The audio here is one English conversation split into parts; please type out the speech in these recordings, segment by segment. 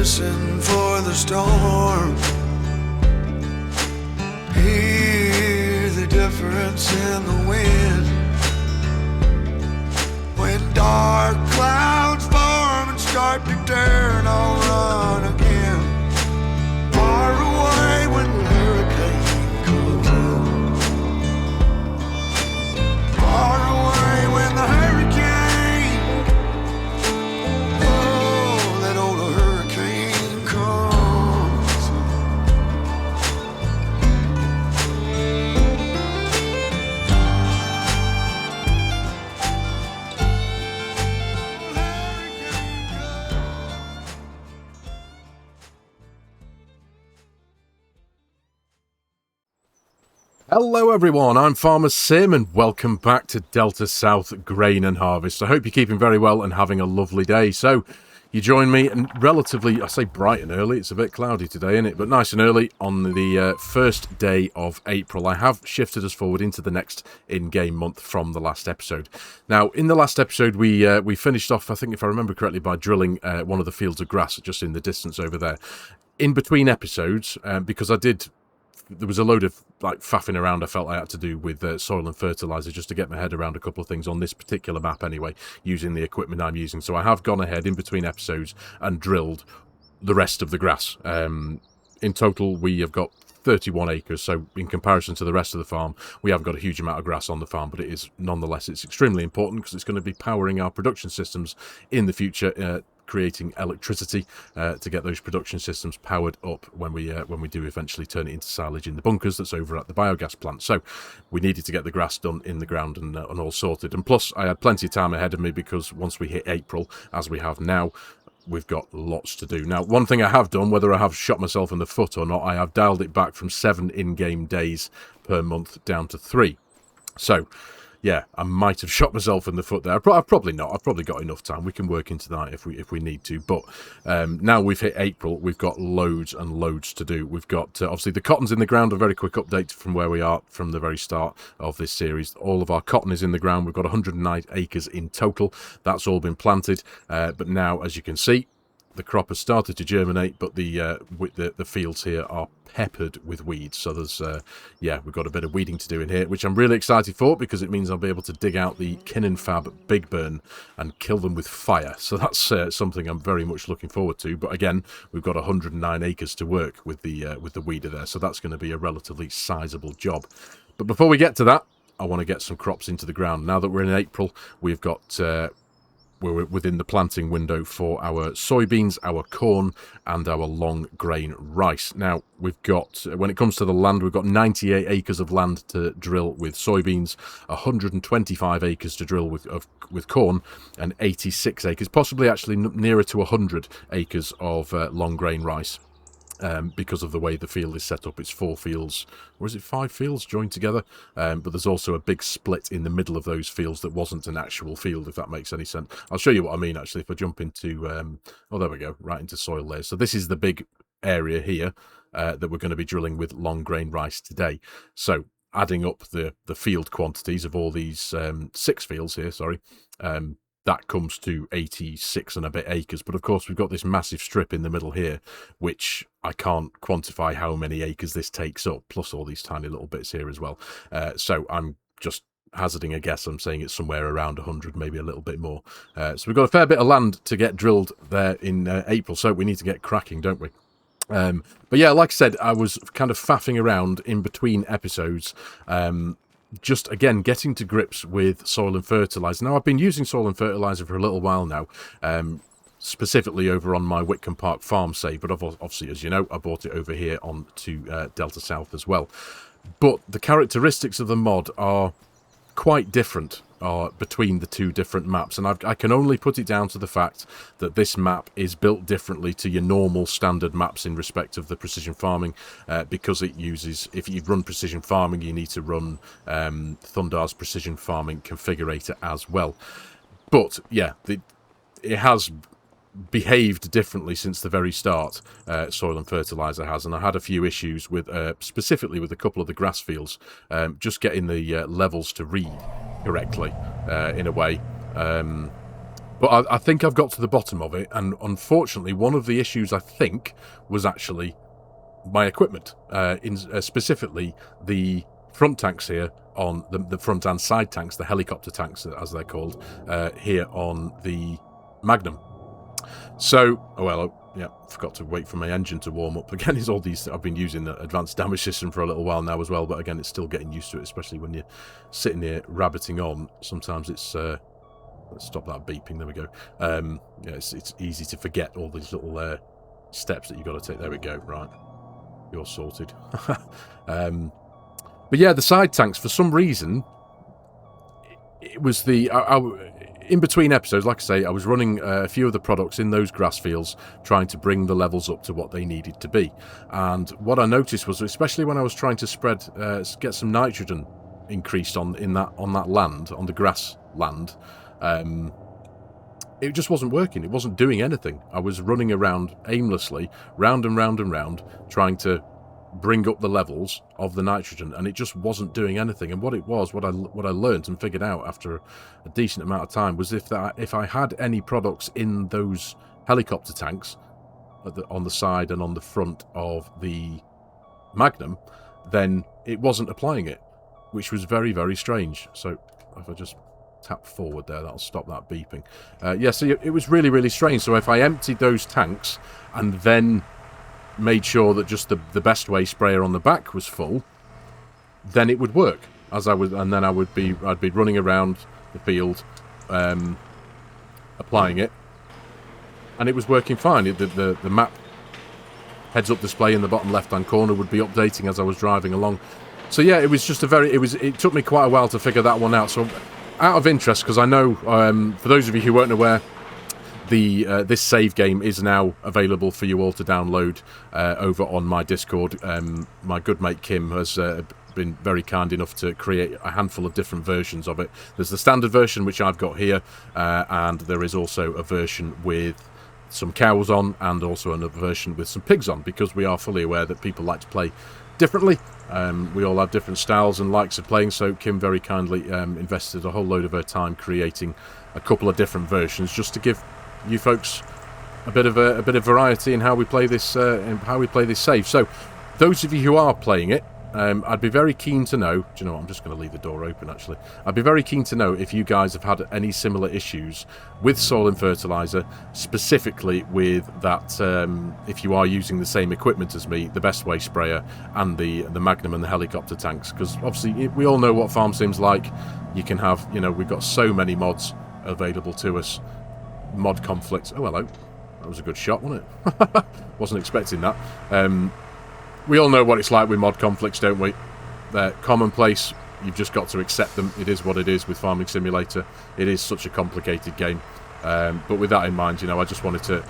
listen for the storm. Hear the difference in the wind. When dark clouds form and start to turn, I'll run again. Far away when the hurricane comes in. Far away when the hurricane, oh, that old hurricane comes. Hello everyone, I'm FARMERSIM and welcome back to Delta South Grain and Harvest. I hope you're keeping very well and having a lovely day. So, you join me and relatively, I say bright and early, it's a bit cloudy today, isn't it? But nice and early on the first day of April. I have shifted us forward into the next in-game month from the last episode. Now, in the last episode, we finished off, I think if I remember correctly, by drilling one of the fields of grass just in the distance over there. In between episodes, because there was a load of like faffing around I felt I had to do with soil and fertilizer just to get my head around a couple of things on this particular map anyway, using the equipment I'm using. So I have gone ahead in between episodes and drilled the rest of the grass. In total, we have got 31 acres, so in comparison to the rest of the farm, we haven't got a huge amount of grass on the farm, but it is nonetheless, it's extremely important because it's going to be powering our production systems in the future, creating electricity to get those production systems powered up when we do eventually turn it into silage in the bunkers that's over at the biogas plant. So we needed to get the grass done in the ground and all sorted. And plus, I had plenty of time ahead of me because once we hit April, as we have now, we've got lots to do. Now, one thing I have done, whether I have shot myself in the foot or not, I have dialed it back from 7 in-game days per month down to 3. So, yeah, I might have shot myself in the foot there. I've probably not. I've probably got enough time. We can work into that if we need to. But now we've hit April, we've got loads and loads to do. We've got, obviously, the cotton's in the ground. A very quick update from where we are from the very start of this series. All of our cotton is in the ground. We've got 109 acres in total. That's all been planted. But now, as you can see, the crop has started to germinate, but the fields here are peppered with weeds. So there's, yeah, we've got a bit of weeding to do in here, which I'm really excited for because it means I'll be able to dig out the Kin & Fab Big Burn and kill them with fire. So that's something I'm very much looking forward to. But again, we've got 109 acres to work with the weeder there, so that's going to be a relatively sizable job. But before we get to that, I want to get some crops into the ground. Now that we're in April, we've got we're within the planting window for our soybeans, our corn, and our long grain rice. Now, we've got, when it comes to the land, we've got 98 acres of land to drill with soybeans, 125 acres to drill with corn, and 86 acres, possibly actually nearer to 100 acres of long grain rice. Because of the way the field is set up, it's 4 fields, or is it 5 fields joined together? But there's also a big split in the middle of those fields that wasn't an actual field, if that makes any sense. I'll show you what I mean, actually, if I jump into, oh, there we go, right into soil layers. So this is the big area here that we're going to be drilling with long grain rice today. So adding up the field quantities of all these 6 fields here, sorry, that comes to 86 and a bit acres. But of course, we've got this massive strip in the middle here, which I can't quantify how many acres this takes up, plus all these tiny little bits here as well. So I'm just hazarding a guess. I'm saying it's somewhere around 100, maybe a little bit more. So we've got a fair bit of land to get drilled there in April, so we need to get cracking, don't we? But yeah, like I said, I was kind of faffing around in between episodes, just again getting to grips with soil and fertilizer. Now, I've been using soil and fertilizer for a little while now, specifically over on my Whitcomb Park farm save, but obviously, as you know, I bought it over here on to Delta South as well. But the characteristics of the mod are quite different between the two different maps, and I can only put it down to the fact that this map is built differently to your normal standard maps in respect of the precision farming, because it uses, if you run precision farming, you need to run Thundar's precision farming configurator as well. But yeah, it has behaved differently since the very start. Soil and fertilizer has, and I had a few issues with specifically with a couple of the grass fields, just getting the levels to read correctly in a way. But I think I've got to the bottom of it, and unfortunately, one of the issues I think was actually my equipment, specifically the front tanks here on the front and side tanks, the helicopter tanks as they're called, here on the Magnum. So, forgot to wait for my engine to warm up. Again, it's all these. I've been using the advanced damage system for a little while now as well, but again, it's still getting used to it, especially when you're sitting here rabbiting on. Sometimes it's let's stop that beeping. There we go. It's easy to forget all these little steps that you've got to take. There we go. Right, you're sorted. But yeah, the side tanks, for some reason, it was the... in between episodes, like I say, I was running a few of the products in those grass fields, trying to bring the levels up to what they needed to be. And what I noticed was, especially when I was trying to get some nitrogen increased on that land, on the grass land, it just wasn't working. It wasn't doing anything. I was running around aimlessly, round and round and round, trying to bring up the levels of the nitrogen, and it just wasn't doing anything. And what I learned and figured out after a decent amount of time was if I had any products in those helicopter tanks on the side and on the front of the Magnum, then it wasn't applying it, which was very, very strange. So if I just tap forward there, that'll stop that beeping. So it was really, really strange. So if I emptied those tanks and then made sure that just the best way sprayer on the back was full, then it would work and then I'd be running around the field applying it, and it was working fine. The map heads up display in the bottom left hand corner would be updating as I was driving along. So yeah, it was just it took me quite a while to figure that one out. So out of interest, because I know for those of you who weren't aware, this save game is now available for you all to download over on my Discord. My good mate Kim has been very kind enough to create a handful of different versions of it. There's the standard version, which I've got here, and there is also a version with some cows on, and also another version with some pigs on, because we are fully aware that people like to play differently. We all have different styles and likes of playing, so Kim very kindly invested a whole load of her time creating a couple of different versions, just to give you folks a bit of variety in how we play this save. So those of you who are playing it, I'd be very keen to know. Do you know what? I'm just going to leave the door open, actually. I'd be very keen to know if you guys have had any similar issues with soil and fertilizer, specifically with that, if you are using the same equipment as me, the best way sprayer and the Magnum and the helicopter tanks, because obviously we all know what FARMERSIM's like. You can have, we've got so many mods available to us. Mod conflicts. Oh, hello. That was a good shot, wasn't it? Wasn't expecting that. We all know what it's like with mod conflicts, don't we? They're commonplace. You've just got to accept them. It is what it is with Farming Simulator. It is such a complicated game. But with that in mind, I just wanted to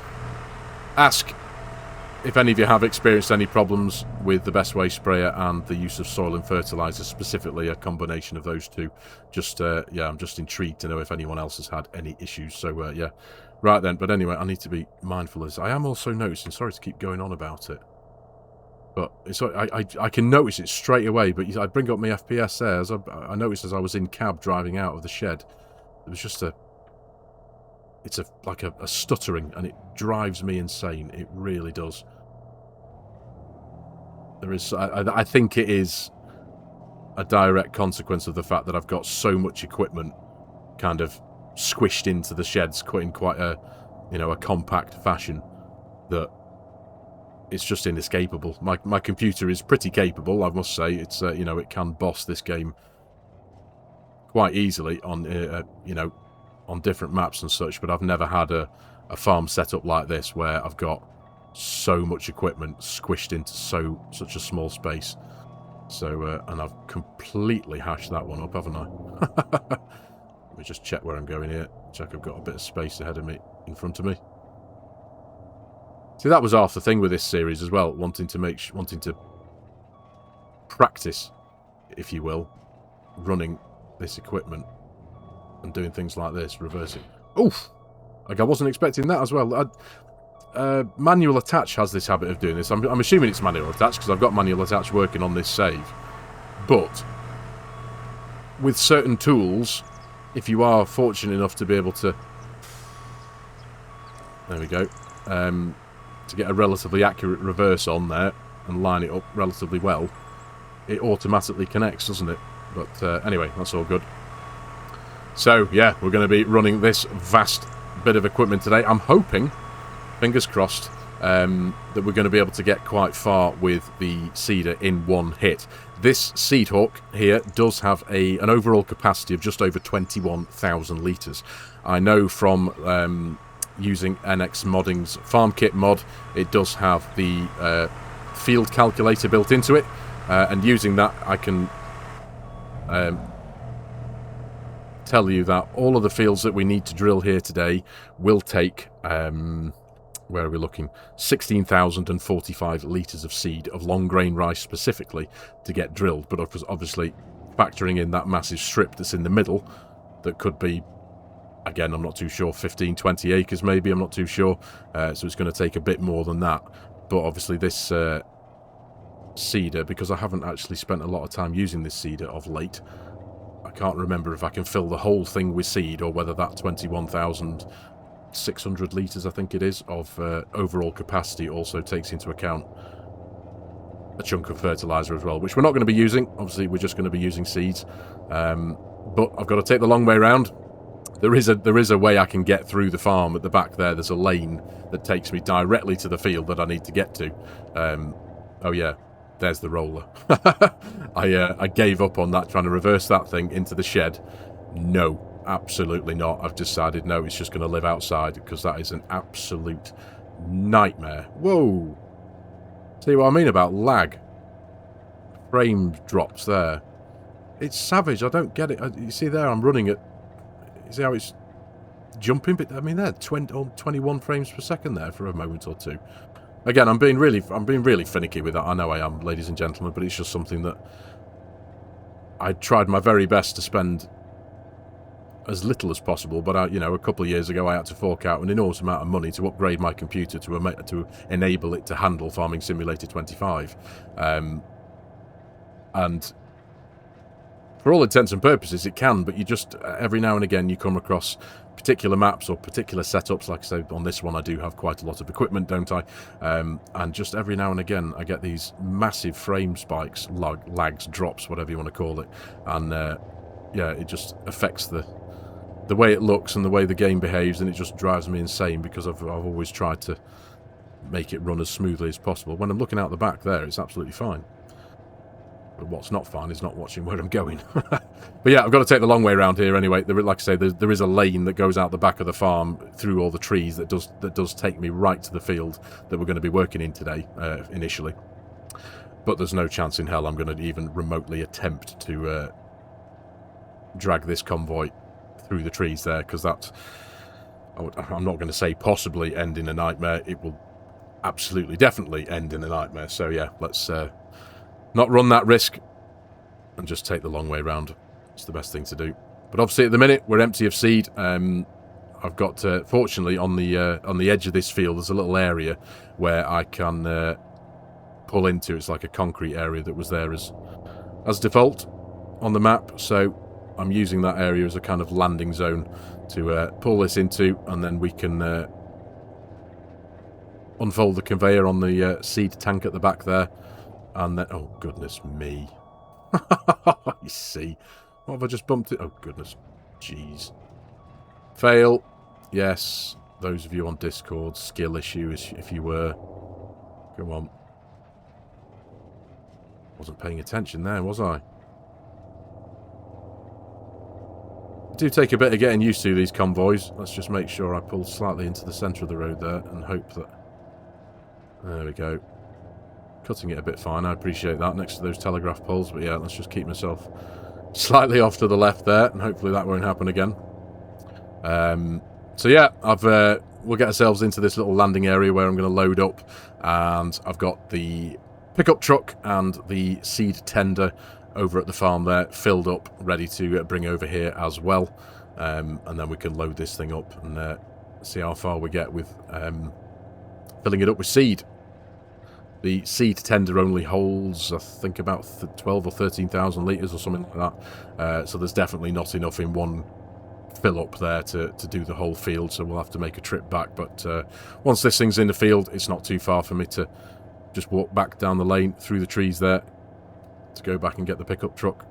ask if any of you have experienced any problems with the best way sprayer and the use of soil and fertilizer, specifically a combination of those two. I'm just intrigued to know if anyone else has had any issues. So right then. But anyway, I need to be mindful of this. I am also noticing, sorry to keep going on about it, but I can notice it straight away. But I bring up my FPS there, as I noticed as I was in cab driving out of the shed, it was just it's like a stuttering, and it drives me insane. It really does. I think it is a direct consequence of the fact that I've got so much equipment kind of squished into the sheds in quite a compact fashion that it's just inescapable. My computer is pretty capable, I must say. It's it can boss this game quite easily on on different maps and such, but I've never had a farm setup like this where I've got so much equipment squished into such a small space. So and I've completely hashed that one up, haven't I? Let me just check where I'm going here. Check I've got a bit of space ahead of me, in front of me. See, that was half the thing with this series as well, wanting to practice, if you will, running this equipment and doing things like this, reversing. Oof! Like, I wasn't expecting that as well. Manual attach has this habit of doing this. I'm assuming it's manual attach because I've got manual attach working on this save. But with certain tools, if you are fortunate enough to be able to There we go. To get a relatively accurate reverse on there and line it up relatively well, it automatically connects, doesn't it? But anyway, that's all good. So, yeah, we're going to be running this vast bit of equipment today. I'm hoping, fingers crossed, that we're going to be able to get quite far with the seeder in one hit. This Seed Hawk here does have an overall capacity of just over 21,000 litres. I know from using NX Modding's Farm Kit mod, it does have the field calculator built into it, and using that I can tell you that all of the fields that we need to drill here today will take, where are we looking, 16,045 litres of seed, of long grain rice specifically, to get drilled. But obviously factoring in that massive strip that's in the middle, that could be, again, I'm not too sure, 15, 20 acres maybe, I'm not too sure. So it's going to take a bit more than that. But obviously this seeder, because I haven't actually spent a lot of time using this seeder of late, I can't remember if I can fill the whole thing with seed or whether that 21,600 litres, I think it is, of overall capacity also takes into account a chunk of fertiliser as well, which we're not going to be using. Obviously, we're just going to be using seeds. But I've got to take the long way around. There is a way I can get through the farm at the back there. There's a lane that takes me directly to the field that I need to get to. Oh, yeah. There's the roller. I gave up on that, trying to reverse that thing into the shed. No, absolutely not. I've decided, no, it's just going to live outside, because that is an absolute nightmare. Whoa. See what I mean about lag? Frame drops there. It's savage. I don't get it. You see there, I'm running at... You see how it's jumping? But I mean, there, 21 frames per second there for a moment or two. Again, I'm being really finicky with that. I know I am, ladies and gentlemen, but it's just something that I tried my very best to spend as little as possible. But you know, a couple of years ago, I had to fork out an enormous amount of money to upgrade my computer to enable it to handle Farming Simulator 25, and for all intents and purposes, it can. But you just every now and again you come across particular maps or particular setups. Like I say, on this one I do have quite a lot of equipment, don't I? And just every now and again I get these massive frame spikes, lags, drops, whatever you want to call it, and yeah, it just affects the way it looks and the way the game behaves, and it just drives me insane, because I've always tried to make it run as smoothly as possible. When I'm looking out the back there, it's absolutely fine. But what's not fine is not watching where I'm going. But yeah, I've got to take the long way around here anyway. Like I say, there is a lane that goes out the back of the farm through all the trees that does take me right to the field that we're going to be working in today, initially. But there's no chance in hell I'm going to even remotely attempt to drag this convoy through the trees there, because I'm not going to say possibly end in a nightmare. It will absolutely, definitely end in a nightmare. So yeah, let's... not run that risk and just take the long way round. It's the best thing to do. But obviously at the minute we're empty of seed. I've got fortunately on the edge of this field there's a little area where I can pull into. It's like a concrete area that was there as default on the map. So I'm using that area as a kind of landing zone to pull this into, and then we can unfold the conveyor on the seed tank at the back there. And then, oh, goodness me. You see. What have I just bumped it? Oh, goodness. Jeez. Fail. Yes. Those of you on Discord, skill issue, if you were. Come on. Wasn't paying attention there, was I? I do take a bit of getting used to these convoys. Let's just make sure I pull slightly into the centre of the road there and hope that... There we go. Cutting it a bit fine, I appreciate that, next to those telegraph poles. But yeah, let's just keep myself slightly off to the left there, and hopefully that won't happen again. So yeah, we'll get ourselves into this little landing area where I'm going to load up, and I've got the pickup truck and the seed tender over at the farm there filled up, ready to bring over here as well, and then we can load this thing up and see how far we get with filling it up with seed. The seed tender only holds, I think, about 12 or 13,000 litres or something like that. So there's definitely not enough in one fill up there to do the whole field, so we'll have to make a trip back. But once this thing's in the field, it's not too far for me to just walk back down the lane through the trees there to go back and get the pickup truck.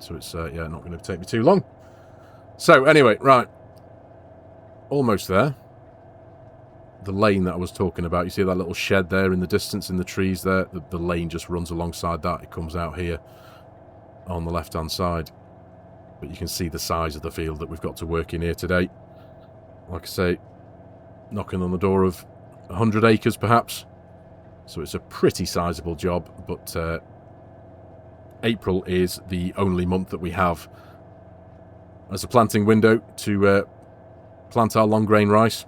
So it's yeah, not going to take me too long. So anyway, right, almost there. The lane that I was talking about, you see that little shed there in the distance in the trees there? The lane just runs alongside that. It comes out here on the left hand side. But you can see the size of the field that we've got to work in here today. Like I say, knocking on the door of 100 acres perhaps. So it's a pretty sizable job, but April is the only month that we have as a planting window to plant our long grain rice.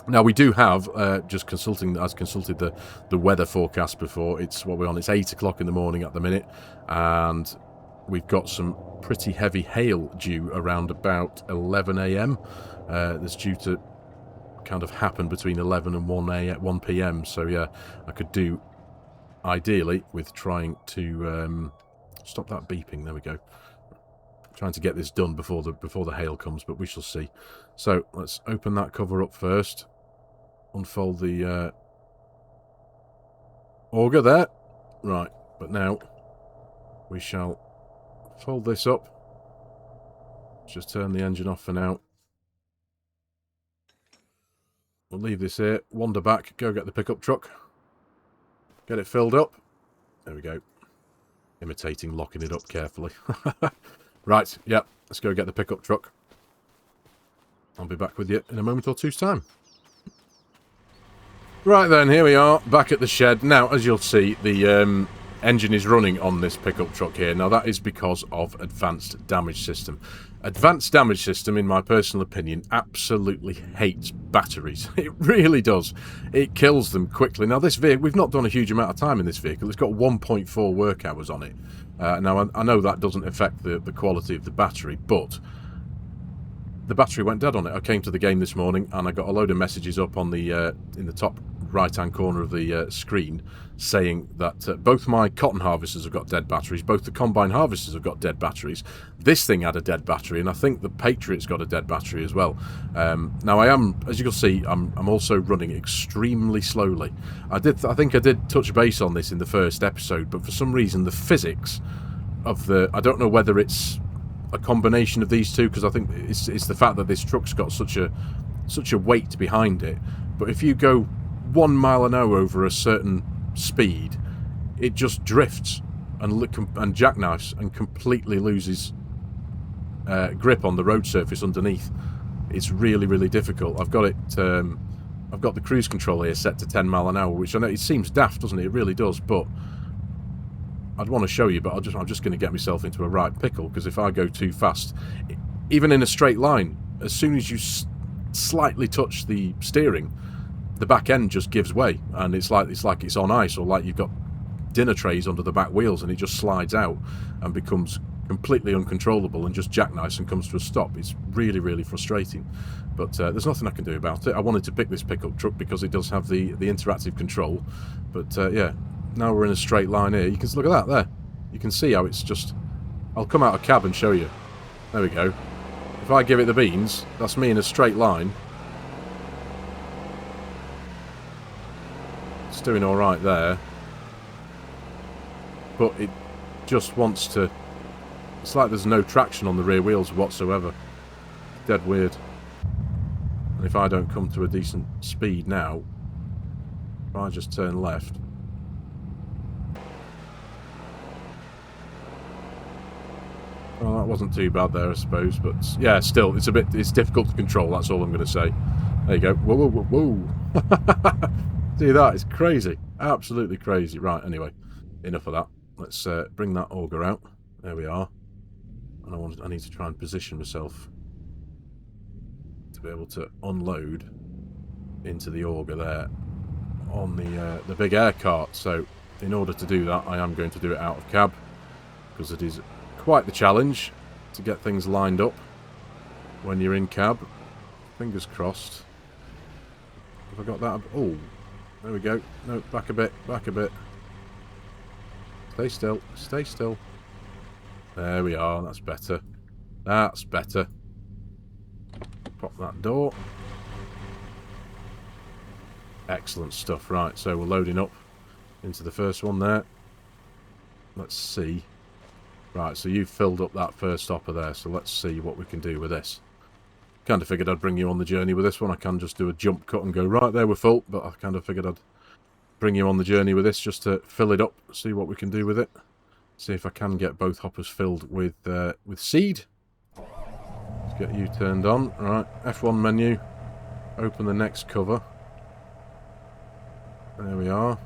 Now we do have, just consulted the weather forecast before. It's what we're on. It's 8 o'clock in the morning at the minute, and we've got some pretty heavy hail due around about 11 a.m. That's due to kind of happen between 11 and 1 p.m. So yeah, I could do ideally with trying to stop that beeping. There we go. Trying to get this done before the hail comes, but we shall see. So let's open that cover up first. Unfold the auger there. Right, but now we shall fold this up. Just turn the engine off for now. We'll leave this here, wander back, go get the pickup truck. Get it filled up. There we go. Imitating locking it up carefully. Right, yeah, let's go get the pickup truck. I'll be back with you in a moment or two's time. Right then, here we are, back at the shed. Now, as you'll see, the engine is running on this pickup truck here. Now, that is because of Advanced Damage System. Advanced Damage System, in my personal opinion, absolutely hates batteries. It really does. It kills them quickly. Now, this vehicle, we've not done a huge amount of time in this vehicle. It's got 1.4 work hours on it. Now, I know that doesn't affect the quality of the battery, but the battery went dead on it. I came to the game this morning and I got a load of messages up on the in the top right-hand corner of the screen saying that both my cotton harvesters have got dead batteries, both the combine harvesters have got dead batteries. This thing had a dead battery, and I think the Patriot's got a dead battery as well. Now I am, as you can see, I'm also running extremely slowly. I think I did touch base on this in the first episode, but for some reason the physics of the, I don't know whether it's a combination of these two, because I think it's the fact that this truck's got such a weight behind it. But if you go 1 mile an hour over a certain speed, it just drifts and jackknifes and completely loses grip on the road surface underneath. It's really, really difficult. I've got it. I've got the cruise control here set to 10 mile an hour, which I know it seems daft, doesn't it? It really does, but I'd want to show you, but I'm just going to get myself into a right pickle, because if I go too fast, even in a straight line, as soon as you slightly touch the steering, the back end just gives way, and it's like it's on ice, or like you've got dinner trays under the back wheels, and it just slides out and becomes completely uncontrollable and just jackknifes and comes to a stop. It's really, really frustrating, but there's nothing I can do about it. I wanted to pick this pickup truck because it does have the interactive control, but yeah, now we're in a straight line here. You can look at that there. You can see how it's just, I'll come out of cab and show you. There we go. If I give it the beans, that's me in a straight line. It's doing all right there, but it just wants to, it's like there's no traction on the rear wheels whatsoever. Dead weird. And if I don't come to a decent speed now, if I just turn left, well, that wasn't too bad there, I suppose, but yeah, still, it's difficult to control, that's all I'm going to say. There you go. Whoa, whoa, whoa, whoa. See that? It's crazy. Absolutely crazy. Right, anyway, enough of that. Let's bring that auger out. There we are. And I need to try and position myself to be able to unload into the auger there on the big air cart. So in order to do that, I am going to do it out of cab, because it is quite the challenge to get things lined up when you're in cab. Fingers crossed. Have I got that? Oh, there we go. No, back a bit, back a bit. Stay still, stay still. There we are, that's better. That's better. Pop that door. Excellent stuff. Right, so we're loading up into the first one there. Let's see. Right, so you've filled up that first hopper there, so let's see what we can do with this. Kind of figured I'd bring you on the journey with this one. I can just do a jump cut and go, right there, we're full, but I kind of figured I'd bring you on the journey with this just to fill it up, see what we can do with it. See if I can get both hoppers filled with seed. Let's get you turned on. Right, F1 menu. Open the next cover. There we are.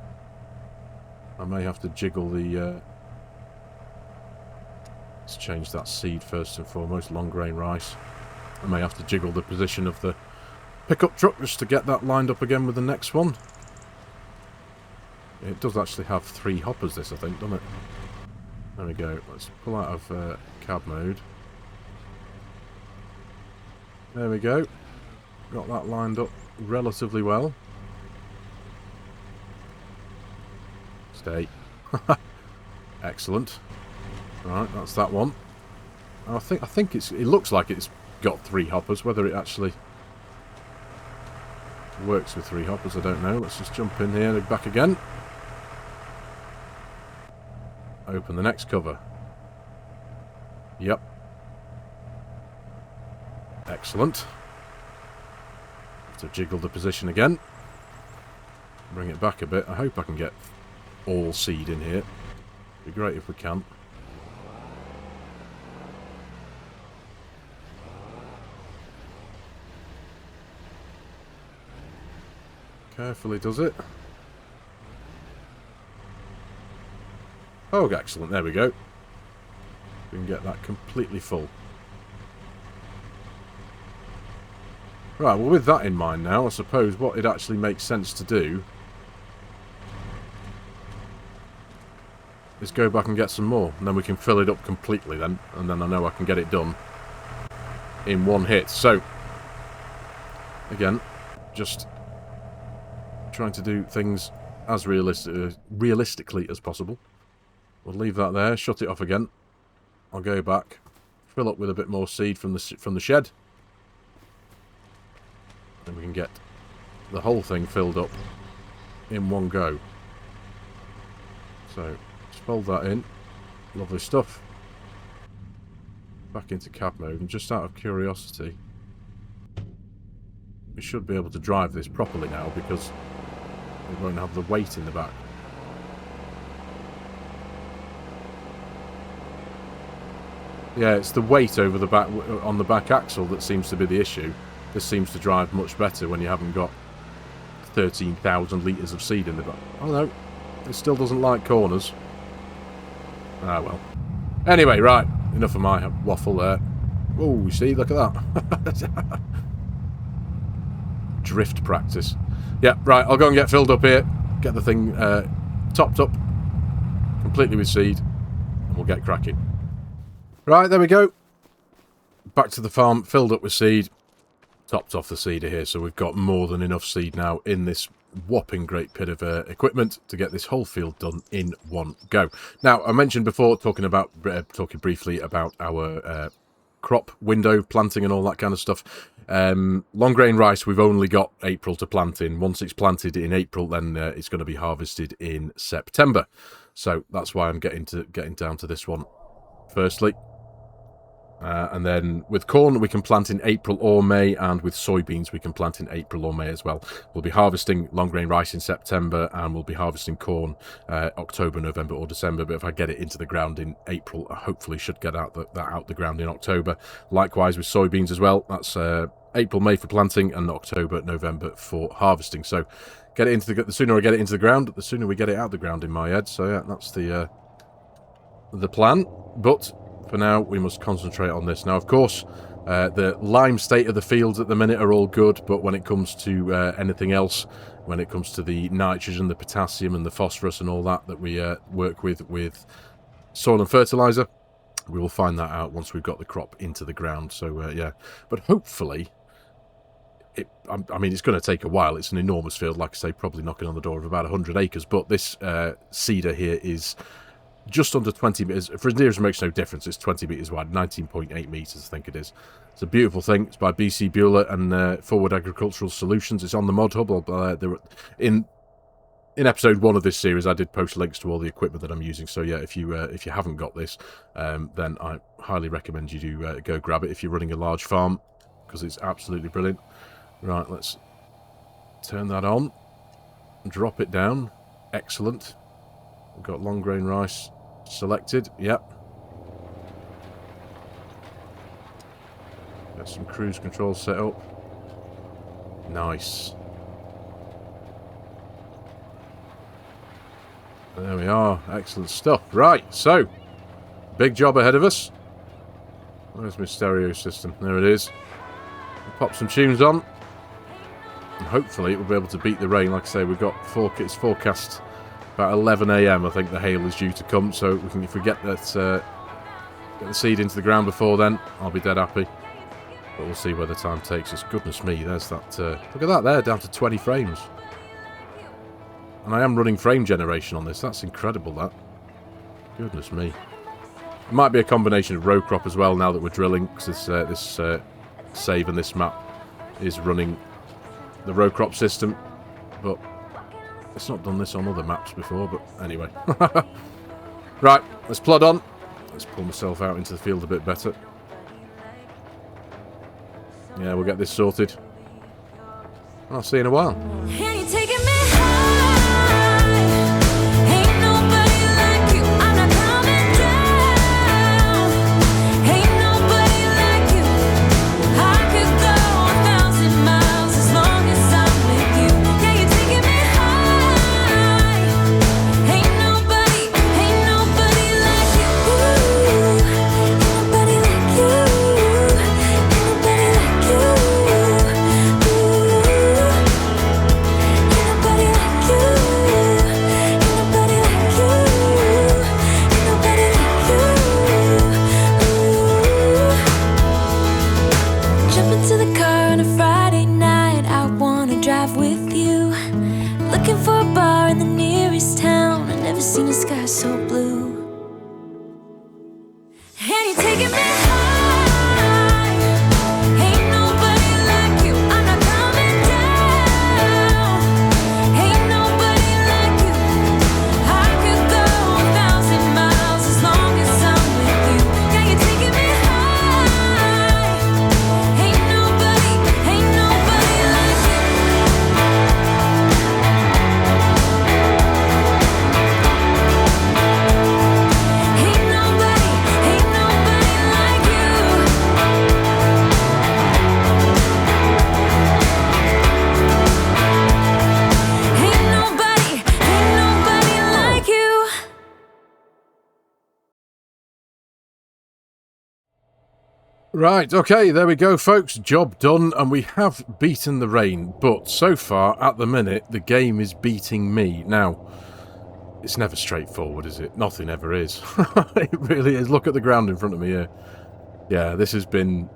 I may have to jiggle the... let's change that seed first and foremost, long grain rice. I may have to jiggle the position of the pickup truck just to get that lined up again with the next one. It does actually have 3 hoppers, this, I think, doesn't it? There we go. Let's pull out of cab mode. There we go. Got that lined up relatively well. Stay. Excellent. Right, that's that one. I think it looks like it's got 3 hoppers. Whether it actually works with 3 hoppers, I don't know. Let's just jump in here and back again. Open the next cover. Yep. Excellent. Have to jiggle the position again. Bring it back a bit. I hope I can get all seed in here. Be great if we can. Carefully does it. Oh, excellent. There we go. We can get that completely full. Right, well, with that in mind now, I suppose what it actually makes sense to do is go back and get some more. And then we can fill it up completely then. And then I know I can get it done in one hit. So, again, just trying to do things as realistically as possible. We'll leave that there, shut it off again. I'll go back, fill up with a bit more seed from the shed. And we can get the whole thing filled up in one go. So, just fold that in. Lovely stuff. Back into cab mode, and just out of curiosity, we should be able to drive this properly now because we won't have the weight in the back. Yeah, it's the weight over the back on the back axle that seems to be the issue. This seems to drive much better when you haven't got 13,000 litres of seed in the back. Oh no, it still doesn't like corners. Ah well. Anyway, right, enough of my waffle there. Oh, you see, look at that. Drift practice. Yeah, right, I'll go and get filled up here. Get the thing topped up completely with seed, and we'll get cracking. Right, there we go. Back to the farm, filled up with seed. Topped off the seeder here, so we've got more than enough seed now in this whopping great pit of equipment to get this whole field done in one go. Now, I mentioned before, talking briefly about our crop window, planting and all that kind of stuff. Long grain rice, we've only got April to plant in. Once it's planted in April, then it's going to be harvested in September. So that's why I'm getting down to this one firstly. And then with corn, we can plant in April or May, and with soybeans, we can plant in April or May as well. We'll be harvesting long grain rice in September, and we'll be harvesting corn October, November or December. But if I get it into the ground in April, I hopefully should get that out the ground in October. Likewise with soybeans as well. That's April, May for planting, and October, November for harvesting. So get it into the sooner I get it into the ground, the sooner we get it out the ground in my head. So yeah, that's the plan. But for now, we must concentrate on this. Now, of course, the lime state of the fields at the minute are all good, but when it comes to anything else, when it comes to the nitrogen, the potassium and the phosphorus and all that we work with soil and fertilizer, we will find that out once we've got the crop into the ground. So, yeah, but hopefully, I mean, it's going to take a while. It's an enormous field, like I say, probably knocking on the door of about 100 acres, but this cedar here is just under 20 metres. For nearest makes no difference. It's 20 metres wide, 19.8 metres, I think it is. It's a beautiful thing. It's by BC Bueller and Forward Agricultural Solutions. It's on the Mod Hub. In episode 1 of this series, I did post links to all the equipment that I'm using. So yeah, if you haven't got this, then I highly recommend you do go grab it if you're running a large farm, because it's absolutely brilliant. Right, let's turn that on. Drop it down. Excellent. We've got long grain rice selected. Yep. Got some cruise control set up. Nice. There we are. Excellent stuff. Right, so big job ahead of us. Where's my stereo system? There it is. We'll pop some tunes on. And hopefully we'll be able to beat the rain. Like I say, we've got it's forecast about 11 AM. I think the hail is due to come. So if we get that get the seed into the ground before then, I'll be dead happy. But we'll see where the time takes us. Goodness me, there's that. Look at that there, down to 20 frames. And I am running frame generation on this. That's incredible, that. Goodness me. It might be a combination of row crop as well now that we're drilling, because this save and this map is running the row crop system. But it's not done this on other maps before, but anyway. Right, let's plod on. Let's pull myself out into the field a bit better. Yeah, we'll get this sorted. I'll see you in a while. Right, okay, there we go, folks. Job done, and we have beaten the rain. But so far, at the minute, the game is beating me. Now, it's never straightforward, is it? Nothing ever is. It really is. Look at the ground in front of me here. Yeah, this has been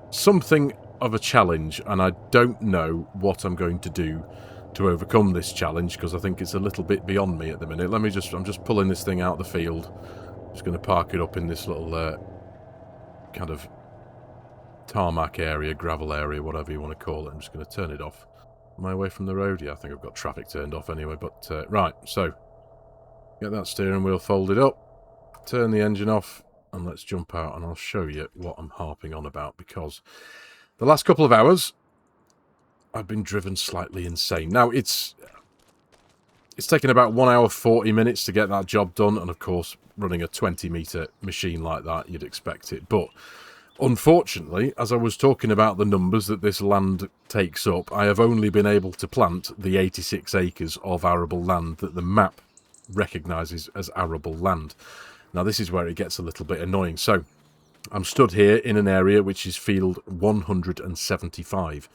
something of a challenge, and I don't know what I'm going to do to overcome this challenge, because I think it's a little bit beyond me at the minute. I'm just pulling this thing out of the field. Just going to park it up in this little kind of tarmac area, gravel area, whatever you want to call it. I'm just going to turn it off. Am I away from the road? Yeah, I think I've got traffic turned off anyway. But right, so get that steering wheel folded up, turn the engine off, and let's jump out and I'll show you what I'm harping on about, because the last couple of hours I've been driven slightly insane. Now, it's taken about 1 hour 40 minutes to get that job done, and of course, running a 20-metre machine like that, you'd expect it. But unfortunately, as I was talking about the numbers that this land takes up, I have only been able to plant the 86 acres of arable land that the map recognises as arable land. Now, this is where it gets a little bit annoying. So, I'm stood here in an area which is field 175.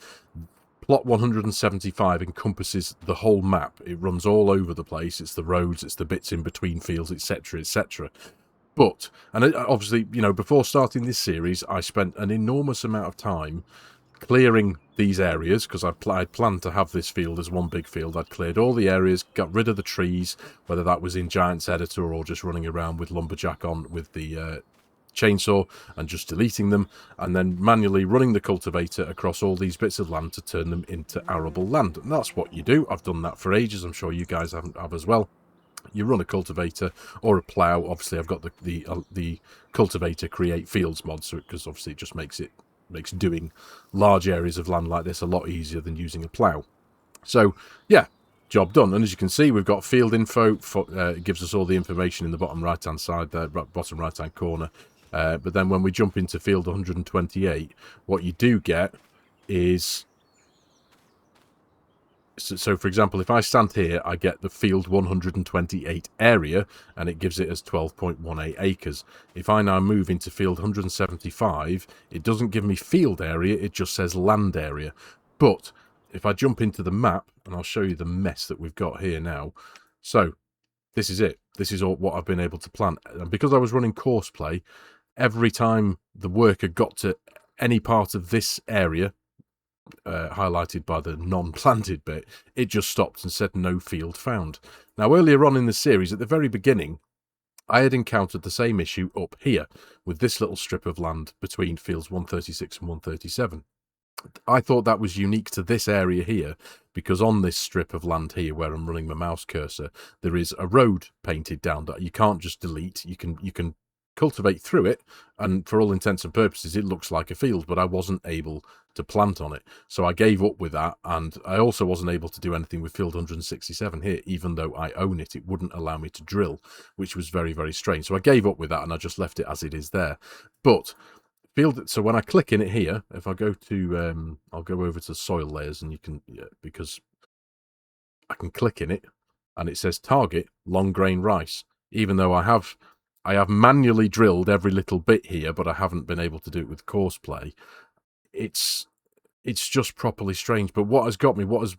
Plot 175 encompasses the whole map. It runs all over the place. It's the roads, it's the bits in between fields, etc., etc. But, and obviously, you know, before starting this series, I spent an enormous amount of time clearing these areas, because I'd planned to have this field as one big field. I'd cleared all the areas, got rid of the trees, whether that was in Giant's Editor or just running around with Lumberjack on with the chainsaw and just deleting them, and then manually running the cultivator across all these bits of land to turn them into arable land. And that's what you do. I've done that for ages. I'm sure you guys have as well. You run a cultivator or a plough. Obviously, I've got the cultivator create fields mod, so because obviously it just makes doing large areas of land like this a lot easier than using a plough. So yeah, job done. And as you can see, we've got field info. It gives us all the information in the bottom right hand side there, bottom right hand corner. But then when we jump into field 128, what you do get is, so for example, if I stand here, I get the field 128 area, and it gives it as 12.18 acres. If I now move into field 175, it doesn't give me field area, it just says land area. But if I jump into the map, and I'll show you the mess that we've got here now. So this is it. This is all what I've been able to plant. And because I was running courseplay, every time the worker got to any part of this area, highlighted by the non-planted bit, it just stopped and said no field found. Now, earlier on in the series, at the very beginning, I had encountered the same issue up here with this little strip of land between fields 136 and 137. I thought that was unique to this area here, because on this strip of land here where I'm running my mouse cursor, there is a road painted down that you can't just delete. You can cultivate through it, and for all intents and purposes it looks like a field, but I wasn't able to plant on it, so I gave up with that. And I also wasn't able to do anything with field 167 here, even though I own it. It wouldn't allow me to drill, which was very, very strange. So I gave up with that and I just left it as it is there. But field, so when I click in it here, if I go to I'll go over to soil layers, and you can, because I can click in it and it says target long grain rice, even though I have manually drilled every little bit here, but I haven't been able to do it with courseplay. It's just properly strange. But what has got me, what has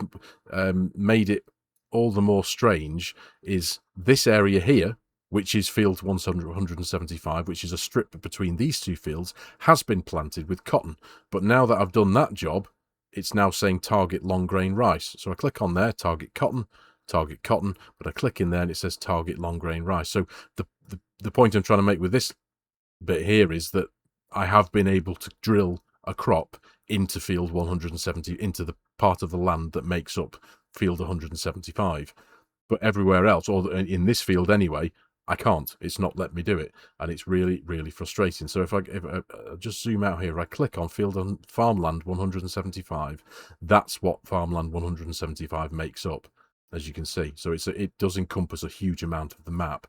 made it all the more strange, is this area here, which is field 175, which is a strip between these two fields, has been planted with cotton. But now that I've done that job, it's now saying target long grain rice. So I click on there, target cotton, but I click in there and it says target long grain rice. So the point I'm trying to make with this bit here is that I have been able to drill a crop into field 170, into the part of the land that makes up field 175. But everywhere else, or in this field anyway, I can't. It's not let me do it, and it's really, really frustrating. So if I just zoom out here, I click on field on farmland 175. That's what farmland 175 makes up, as you can see. So it does encompass a huge amount of the map.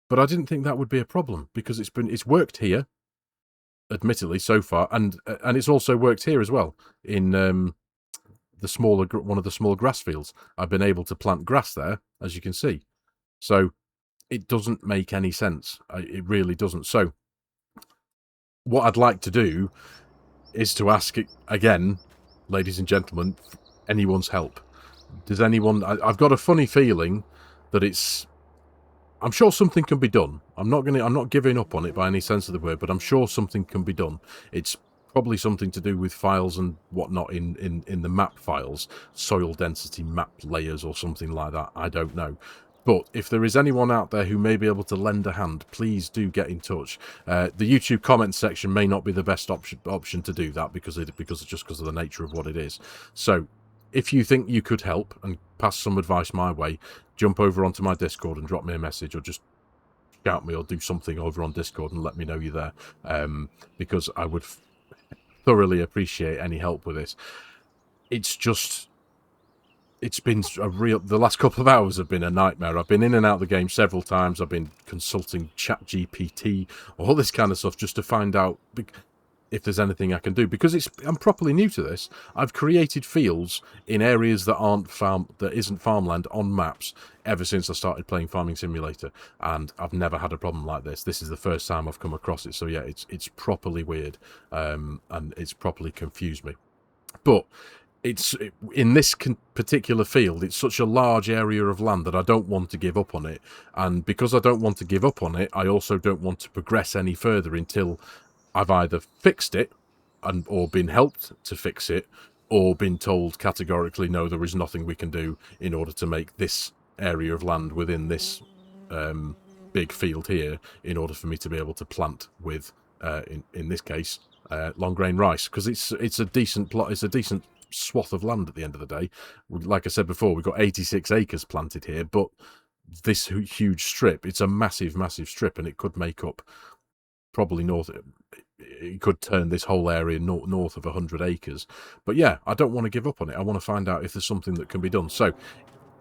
But I didn't think that would be a problem, because it's worked here, admittedly, so far, and it's also worked here as well in one of the smaller grass fields. I've been able to plant grass there, as you can see. So it doesn't make any sense. It really doesn't. So what I'd like to do is to ask it again, ladies and gentlemen, anyone's help. Does anyone? I've got a funny feeling that I'm sure something can be done. I'm not giving up on it by any sense of the word, but I'm sure something can be done. It's probably something to do with files and whatnot in the map files, soil density map layers or something like that. I don't know. But if there is anyone out there who may be able to lend a hand, please do get in touch. The YouTube comments section may not be the best option to do that, because of the nature of what it is. So if you think you could help and pass some advice my way, jump over onto my Discord and drop me a message, or just shout me or do something over on Discord and let me know you're there, because I would thoroughly appreciate any help with this. It's been the last couple of hours have been a nightmare. I've been in and out of the game several times. I've been consulting ChatGPT, all this kind of stuff, just to find out if there's anything I can do, because I'm properly new to this. I've created fields in areas that isn't farmland on maps ever since I started playing Farming Simulator, and I've never had a problem like this. This is the first time I've come across it. So yeah, it's properly weird, and it's properly confused me. But in this particular field, it's such a large area of land that I don't want to give up on it. And because I don't want to give up on it, I also don't want to progress any further until I've either fixed it or been helped to fix it, or been told categorically, no, there is nothing we can do in order to make this area of land within this big field here in order for me to be able to plant with, in this case, long grain rice, because it's a decent plot, it's a decent swath of land at the end of the day. Like I said before, we've got 86 acres planted here, but this huge strip, it's a massive strip, and it could make up probably it could turn this whole area north of 100 acres. But yeah, I don't want to give up on it. I want to find out if there's something that can be done. So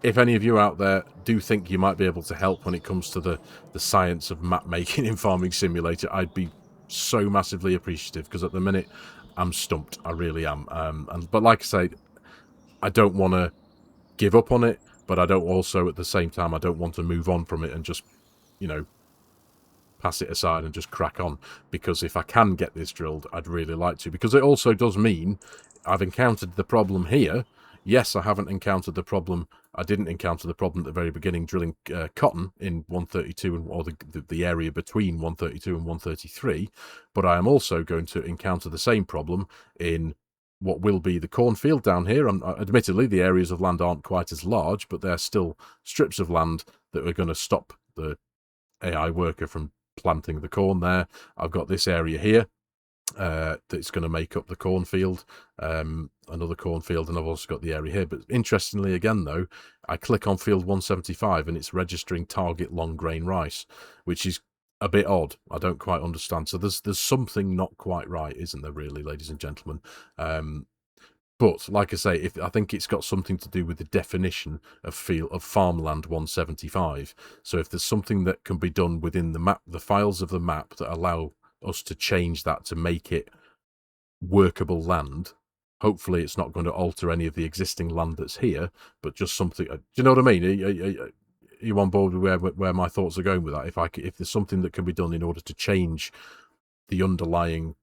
if any of you out there do think you might be able to help when it comes to the science of map making in Farming Simulator, I'd be so massively appreciative, because at the minute I'm stumped. I really am. But like I say, I don't want to give up on it, but I don't also, at the same time, I don't want to move on from it and just, you know, pass it aside and just crack on. Because if I can get this drilled, I'd really like to. Because it also does mean I've encountered the problem here. Yes, I haven't encountered the problem. I didn't encounter the problem at the very beginning drilling cotton in 132, or the area between 132 and 133. But I am also going to encounter the same problem in what will be the cornfield down here. Admittedly, the areas of land aren't quite as large, but they're still strips of land that are going to stop the AI worker from planting the corn there. I've got this area here that's going to make up the cornfield, another cornfield, and I've also got the area here. But interestingly, again though, I click on field 175 and it's registering target long grain rice, which is a bit odd. I don't quite understand. So there's something not quite right, isn't there, really, ladies and gentlemen? But like I say, I think it's got something to do with the definition of farmland 175. So if there's something that can be done within the map, the files of the map, that allow us to change that to make it workable land, hopefully it's not going to alter any of the existing land that's here, but just something. Do you know what I mean? Are you on board with where my thoughts are going with that? If there's something that can be done in order to change the underlying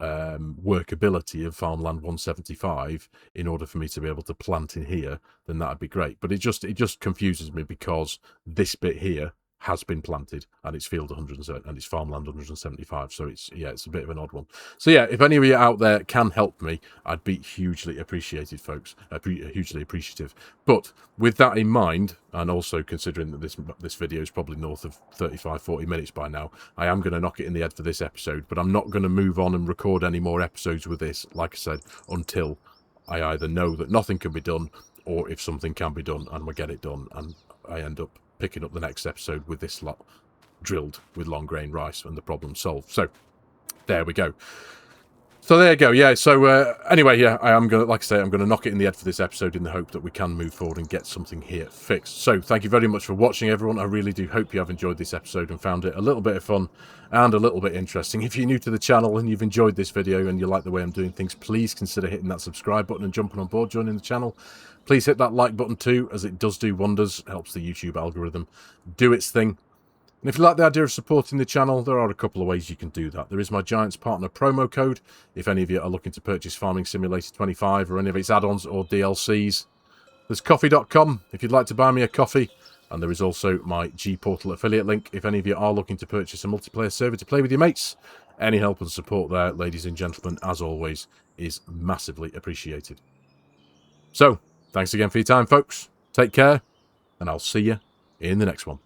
workability of farmland 175 in order for me to be able to plant in here, then that'd be great. But it just confuses me, because this bit here has been planted and it's field 107 and it's farmland 175. So it's a bit of an odd one. So yeah, if any of you out there can help me, I'd be hugely appreciated, folks. Hugely appreciative. But with that in mind, and also considering that this video is probably north of 35-40 minutes by now, I am going to knock it in the head for this episode. But I'm not going to move on and record any more episodes with this, like I said, until I either know that nothing can be done, or if something can be done and we get it done, and I end up picking up the next episode with this lot drilled with long grain rice and the problem solved. So there we go. So there you go. Yeah. So anyway, yeah, I am going to, like I say, I'm going to knock it in the head for this episode in the hope that we can move forward and get something here fixed. So thank you very much for watching, everyone. I really do hope you have enjoyed this episode and found it a little bit of fun and a little bit interesting. If you're new to the channel and you've enjoyed this video and you like the way I'm doing things, please consider hitting that subscribe button and jumping on board, joining the channel. Please hit that like button too, as it does do wonders. It helps the YouTube algorithm do its thing. And if you like the idea of supporting the channel, there are a couple of ways you can do that. There is my Giants Partner promo code, if any of you are looking to purchase Farming Simulator 25 or any of its add-ons or DLCs. There's coffee.com if you'd like to buy me a coffee. And there is also my G-Portal affiliate link if any of you are looking to purchase a multiplayer server to play with your mates. Any help and support there, ladies and gentlemen, as always, is massively appreciated. So, thanks again for your time, folks. Take care, and I'll see you in the next one.